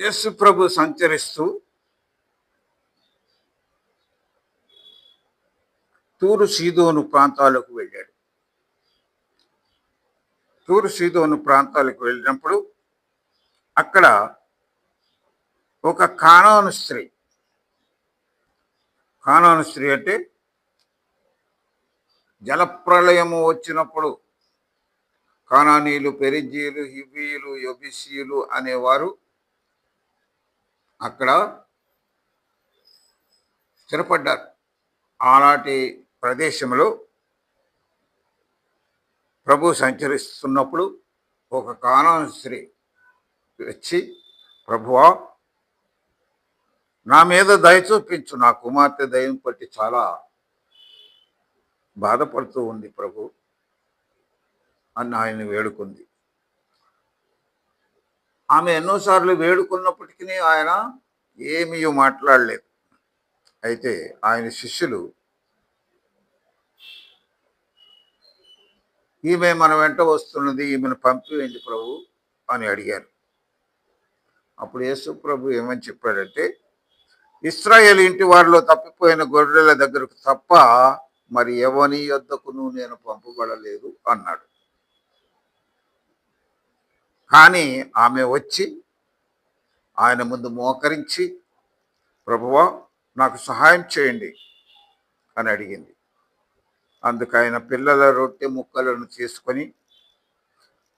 యేసు ప్రభు సంచరిస్తూ తూరు సీదోను ప్రాంతాలకు వెళ్ళాడు. తూరు సీదోను ప్రాంతాలకు వెళ్ళినప్పుడు అక్కడ ఒక కానాను స్త్రీ అంటే జలప్రళయము వచ్చినప్పుడు కానానీయులు, పెరిజీయులు, హివ్వీయులు, యెబూసీయులు అనేవారు అక్కడ స్థిరపడ్డారు. ఆనాటి ప్రదేశంలో ప్రభు సంచరిస్తున్నప్పుడు ఒక కానాను స్త్రీ వచ్చి, ప్రభువా, నా మీద దయ చూపించు, నా కుమార్తె దయ్యం పట్టి చాలా బాధపడుతూ ఉంది ప్రభు అని ఆయన వేడుకుంది. ఆమె ఎన్నోసార్లు వేడుకున్నప్పటికీ ఆయన ఏమీ మాట్లాడలేదు. అయితే ఆయన శిష్యులు ఈమె మన వెంట వస్తున్నది, ఈమెను పంపివేయండి ప్రభు అని అడిగారు. అప్పుడు యేసు ప్రభు ఏమని చెప్పాడంటే, ఇశ్రాయేలు ఇంటి వారిలో తప్పిపోయిన గొర్రెల దగ్గరకు తప్ప మరి ఎవని యొద్దకును నేను పంపబడలేదు అన్నాడు. కానీ ఆమె వచ్చి ఆయన ముందు మోకరించి, ప్రభువా, నాకు సహాయం చేయండి అని అడిగింది. అందుకు ఆయన పిల్లల రొట్టె ముక్కలను తీసుకొని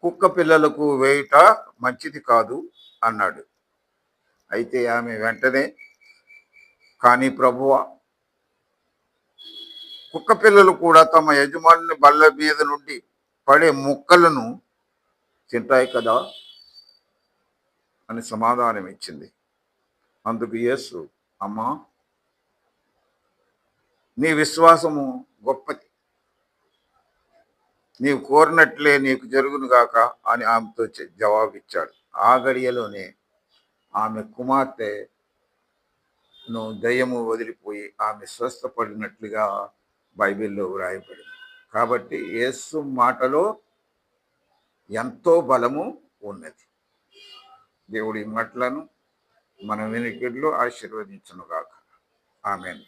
కుక్క పిల్లలకు వేయుట మంచిది కాదు అన్నాడు. అయితే ఆమె వెంటనే, కానీ ప్రభువా, కుక్క పిల్లలు కూడా తమ యజమానుని బల్ల మీద నుండి పడే ముక్కలను తింటాయి కదా అని సమాధానం ఇచ్చింది. అందుకు యేసు, అమ్మా, నీ విశ్వాసము గొప్పది, నీవు కోరినట్లే నీకు జరుగునుగాక అని ఆమెతో జవాబిచ్చాడు. ఆ గడియలోనే ఆమె కుమార్తెను దయ్యము వదిలిపోయి ఆమె స్వస్థపడినట్లుగా బైబిల్లో వ్రాయబడింది. కాబట్టి యేసు మాటలో ఎంతో బలము ఉన్నది. దేవుడి మాటలను మన వినికిడిలో ఆశీర్వదించునుగాక. ఆమేన్.